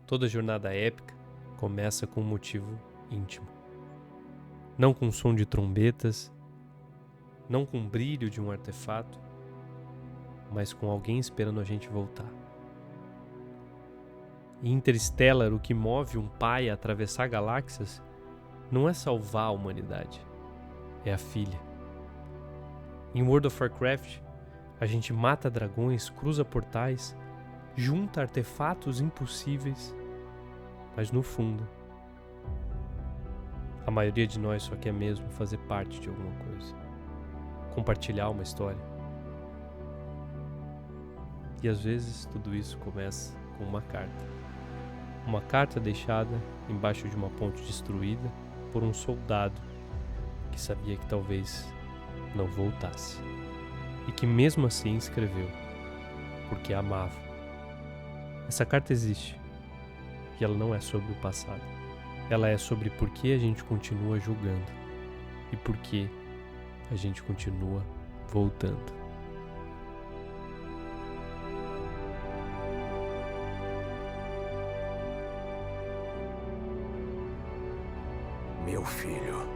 Toda jornada épica começa com um motivo íntimo. Não com som de trombetas, não com o brilho de um artefato, mas com alguém esperando a gente voltar. Em Interstellar, o que move um pai a atravessar galáxias não é salvar a humanidade, é a filha. Em World of Warcraft, a gente mata dragões, cruza portais, junta artefatos impossíveis, mas no fundo, a maioria de nós só quer mesmo fazer parte de alguma coisa, compartilhar uma história. E às vezes tudo isso começa com uma carta. Uma carta deixada embaixo de uma ponte destruída por um soldado que sabia que talvez não voltasse. E que mesmo assim escreveu, porque amava. Essa carta existe. E ela não é sobre o passado. Ela é sobre por que a gente continua julgando. E por que a gente continua voltando. Meu filho,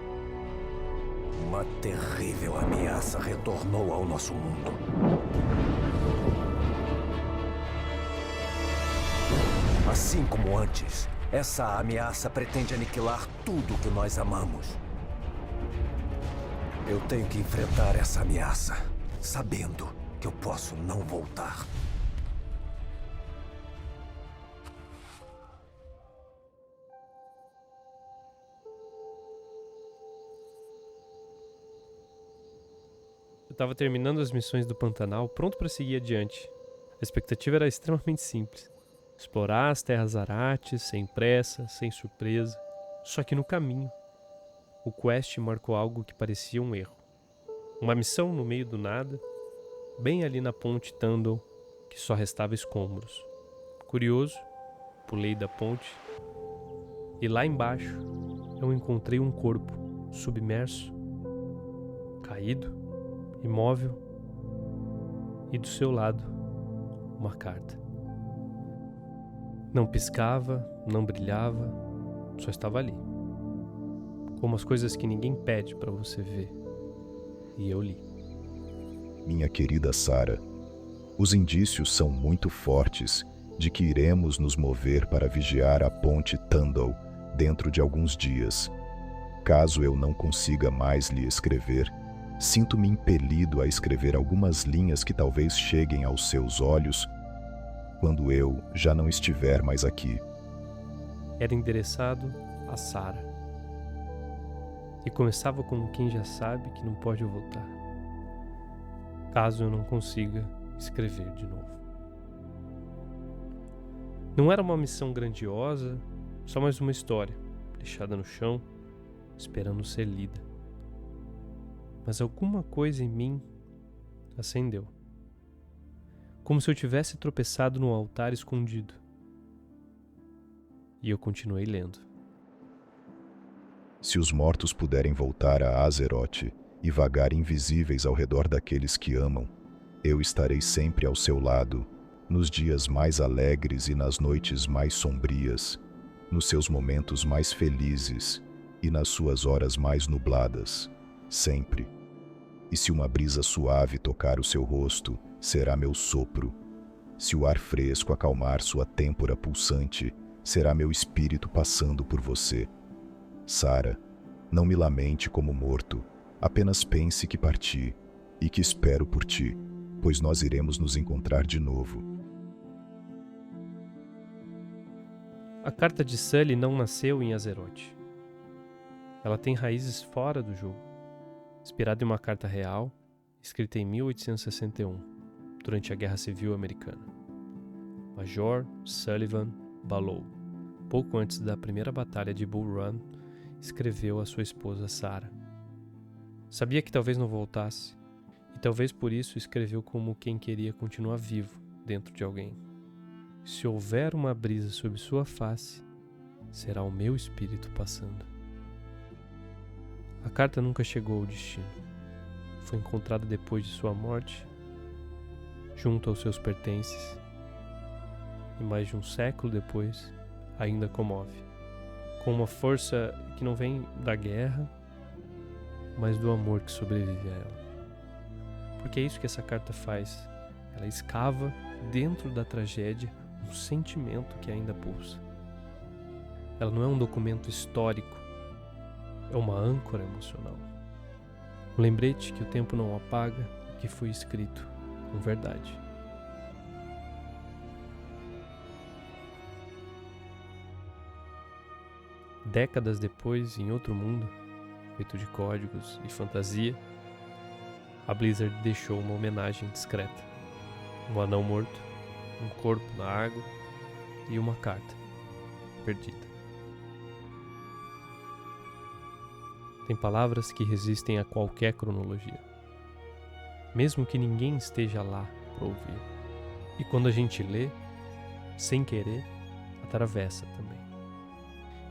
uma terrível ameaça retornou ao nosso mundo. Assim como antes, essa ameaça pretende aniquilar tudo que nós amamos. Eu tenho que enfrentar essa ameaça, sabendo que eu posso não voltar. Eu estava terminando as missões do Pantanal, pronto para seguir adiante. A expectativa era extremamente simples. Explorar as terras Arates, sem pressa, sem surpresa. Só que no caminho, o quest marcou algo que parecia um erro. Uma missão no meio do nada, bem ali na ponte Tandon, que só restava escombros. Curioso, pulei da ponte e lá embaixo eu encontrei um corpo submerso, caído, imóvel, e do seu lado, uma carta. Não piscava, não brilhava, só estava ali. Como as coisas que ninguém pede para você ver. E eu li. Minha querida Sara, os indícios são muito fortes de que iremos nos mover para vigiar a ponte Tandon dentro de alguns dias. Caso eu não consiga mais lhe escrever, sinto-me impelido a escrever algumas linhas que talvez cheguem aos seus olhos quando eu já não estiver mais aqui. Era endereçado a Sara. E começava como quem já sabe que não pode voltar. Caso eu não consiga escrever de novo. Não era uma missão grandiosa, só mais uma história, deixada no chão, esperando ser lida. Mas alguma coisa em mim acendeu. Como se eu tivesse tropeçado no altar escondido. E eu continuei lendo. Se os mortos puderem voltar a Azeroth e vagar invisíveis ao redor daqueles que amam, eu estarei sempre ao seu lado, nos dias mais alegres e nas noites mais sombrias, nos seus momentos mais felizes e nas suas horas mais nubladas, sempre. E se uma brisa suave tocar o seu rosto, será meu sopro. Se o ar fresco acalmar sua têmpora pulsante, será meu espírito passando por você. Sara, não me lamente como morto, apenas pense que parti e que espero por ti, pois nós iremos nos encontrar de novo. A carta de Sully não nasceu em Azeroth. Ela tem raízes fora do jogo, inspirada em uma carta real, escrita em 1861, durante a Guerra Civil Americana. Major Sullivan Ballow, pouco antes da primeira batalha de Bull Run, escreveu a sua esposa Sara. Sabia que talvez não voltasse, e talvez por isso escreveu como quem queria continuar vivo dentro de alguém. Se houver uma brisa sob sua face, será o meu espírito passando. A carta nunca chegou ao destino. Foi encontrada depois de sua morte, junto aos seus pertences, e mais de um século depois, ainda comove, com uma força que não vem da guerra, mas do amor que sobrevive a ela. Porque é isso que essa carta faz. Ela escava dentro da tragédia um sentimento que ainda pulsa. Ela não é um documento histórico, é uma âncora emocional. Um lembrete que o tempo não apaga, que foi escrito com verdade. Décadas depois, em outro mundo, feito de códigos e fantasia, a Blizzard deixou uma homenagem discreta. Um anão morto, um corpo na água e uma carta perdida. Tem palavras que resistem a qualquer cronologia, mesmo que ninguém esteja lá para ouvir. E quando a gente lê, sem querer, atravessa também.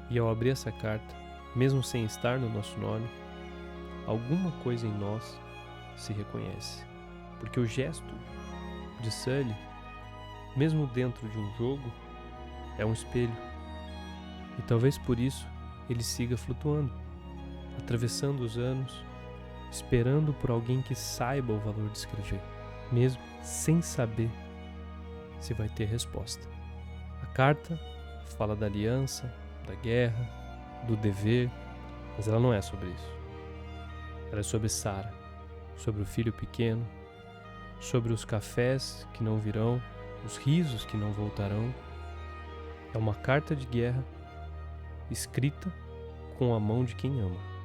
E ao abrir essa carta, mesmo sem estar no nosso nome, alguma coisa em nós se reconhece. Porque o gesto de Sully, mesmo dentro de um jogo, é um espelho. E talvez por isso ele siga flutuando, atravessando os anos, esperando por alguém que saiba o valor de escrever, mesmo sem saber se vai ter resposta. A carta fala da aliança, da guerra, do dever, mas ela não é sobre isso. Ela é sobre Sarah, sobre o filho pequeno, sobre os cafés que não virão, os risos que não voltarão. É uma carta de guerra escrita com a mão de quem ama.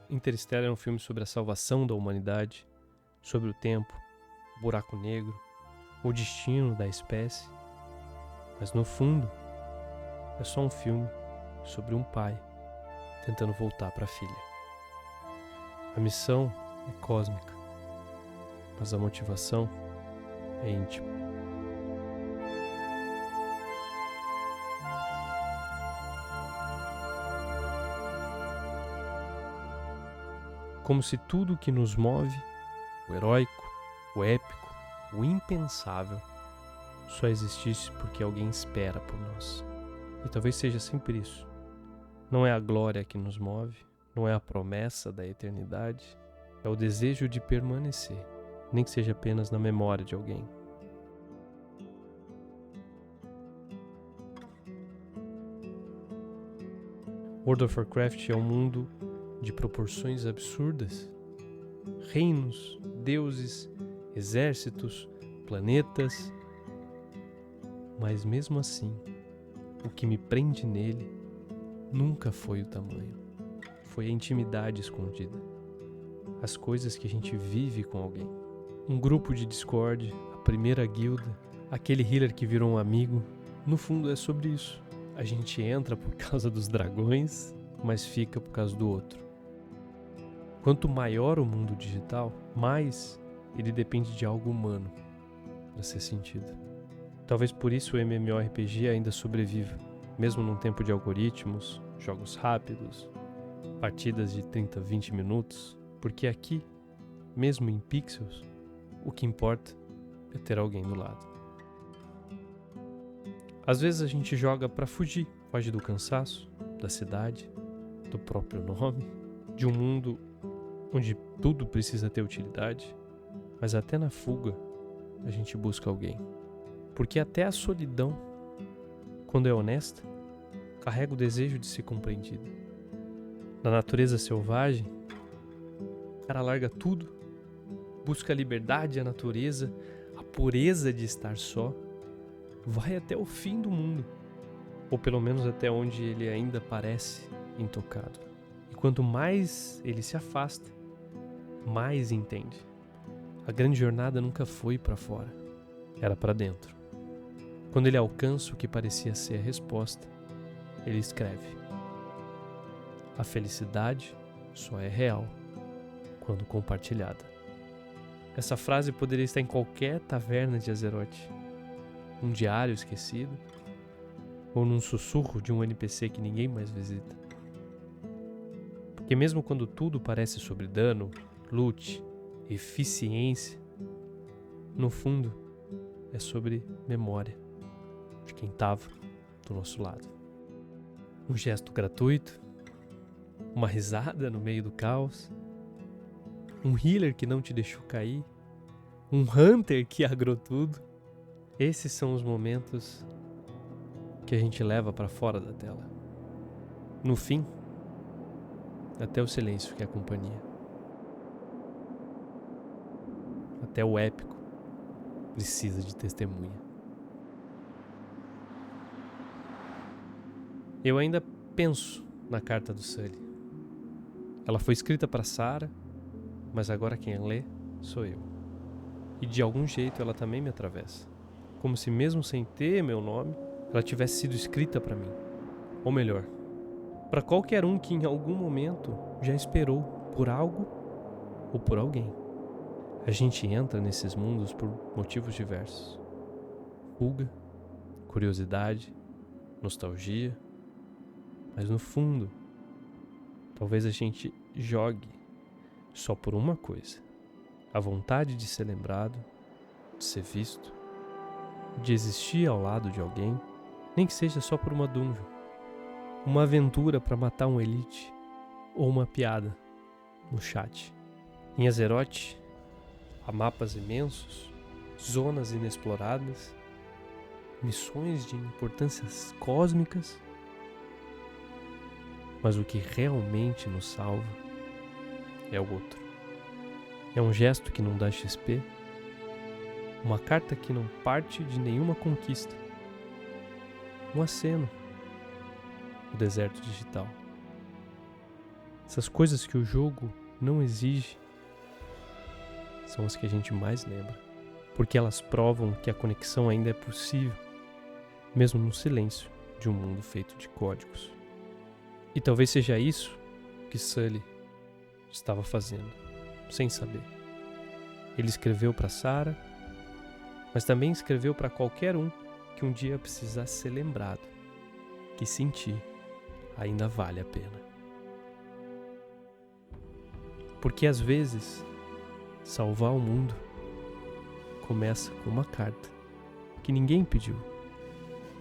Interstellar é um filme sobre a salvação da humanidade, sobre o tempo, o buraco negro, o destino da espécie. Mas no fundo, é só um filme sobre um pai tentando voltar para a filha. A missão é cósmica, mas a motivação é íntima. Como se tudo que nos move, o heróico, o épico, o impensável, só existisse porque alguém espera por nós. E talvez seja sempre isso. Não é a glória que nos move, não é a promessa da eternidade, é o desejo de permanecer, nem que seja apenas na memória de alguém. World of Warcraft é um mundo de proporções absurdas. Reinos, deuses, exércitos, planetas. Mas mesmo assim, o que me prende nele nunca foi o tamanho. Foi a intimidade escondida. As coisas que a gente vive com alguém. Um grupo de Discord, a primeira guilda, aquele healer que virou um amigo. No fundo é sobre isso. A gente entra por causa dos dragões, mas fica por causa do outro. Quanto maior o mundo digital, mais ele depende de algo humano para ser sentido. Talvez por isso o MMORPG ainda sobreviva, mesmo num tempo de algoritmos, jogos rápidos, partidas de 30, 20 minutos, porque aqui, mesmo em pixels, o que importa é ter alguém do lado. Às vezes a gente joga para fugir, foge do cansaço, da cidade, do próprio nome, de um mundo onde tudo precisa ter utilidade, mas até na fuga a gente busca alguém. Porque até a solidão, quando é honesta, carrega o desejo de ser compreendida. Na natureza selvagem, o cara larga tudo, busca a liberdade, a natureza, a pureza de estar só, vai até o fim do mundo, ou pelo menos até onde ele ainda parece intocado. E quanto mais ele se afasta, mais entende. A grande jornada nunca foi para fora, era para dentro. Quando ele alcança o que parecia ser a resposta, ele escreve: a felicidade só é real quando compartilhada. Essa frase poderia estar em qualquer taverna de Azeroth, num diário esquecido, ou num sussurro de um NPC que ninguém mais visita. Porque mesmo quando tudo parece sobre dano, loot, eficiência, no fundo, é sobre memória de quem estava do nosso lado. Um gesto gratuito, uma risada no meio do caos, um healer que não te deixou cair, um hunter que agrou tudo. Esses são os momentos que a gente leva para fora da tela. No fim, até o silêncio que é a companhia. Até o épico precisa de testemunha. Eu ainda penso na carta do Sully. Ela foi escrita para Sarah, mas agora quem a lê sou eu. E de algum jeito ela também me atravessa. Como se mesmo sem ter meu nome, ela tivesse sido escrita para mim. Ou melhor, para qualquer um que em algum momento já esperou por algo ou por alguém. A gente entra nesses mundos por motivos diversos. Fuga, curiosidade, nostalgia. Mas no fundo, talvez a gente jogue só por uma coisa. A vontade de ser lembrado, de ser visto, de existir ao lado de alguém, nem que seja só por uma dungeon. Uma aventura para matar um elite ou uma piada no chat. Em Azeroth, há mapas imensos, zonas inexploradas, missões de importâncias cósmicas, mas o que realmente nos salva é o outro. É um gesto que não dá XP, uma carta que não parte de nenhuma conquista, um aceno, o deserto digital. Essas coisas que o jogo não exige são as que a gente mais lembra, porque elas provam que a conexão ainda é possível, mesmo no silêncio de um mundo feito de códigos. E talvez seja isso que Sully estava fazendo, sem saber. Ele escreveu para Sarah, mas também escreveu para qualquer um que um dia precisasse ser lembrado, que sentir ainda vale a pena. Porque às vezes, salvar o mundo começa com uma carta que ninguém pediu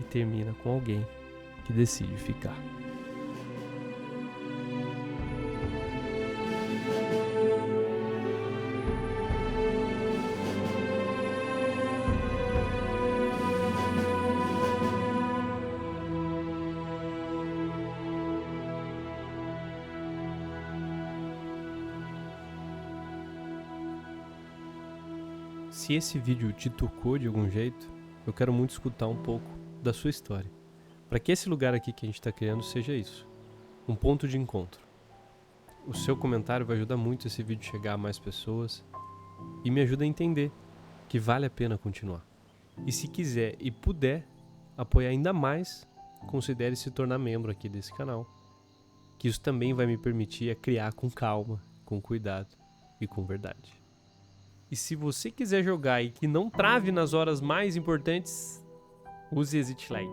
e termina com alguém que decide ficar. Se esse vídeo te tocou de algum jeito, eu quero muito escutar um pouco da sua história. Para que esse lugar aqui que a gente está criando seja isso, um ponto de encontro. O seu comentário vai ajudar muito esse vídeo chegar a mais pessoas e me ajuda a entender que vale a pena continuar. E se quiser e puder apoiar ainda mais, considere se tornar membro aqui desse canal, que isso também vai me permitir criar com calma, com cuidado e com verdade. E se você quiser jogar e que não trave nas horas mais importantes, use Exit Lag.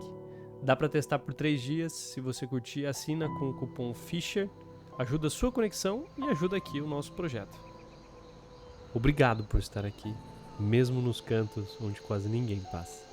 Dá para testar por 3 dias, se você curtir, assina com o cupom FISHER, ajuda a sua conexão e ajuda aqui o nosso projeto. Obrigado por estar aqui, mesmo nos cantos onde quase ninguém passa.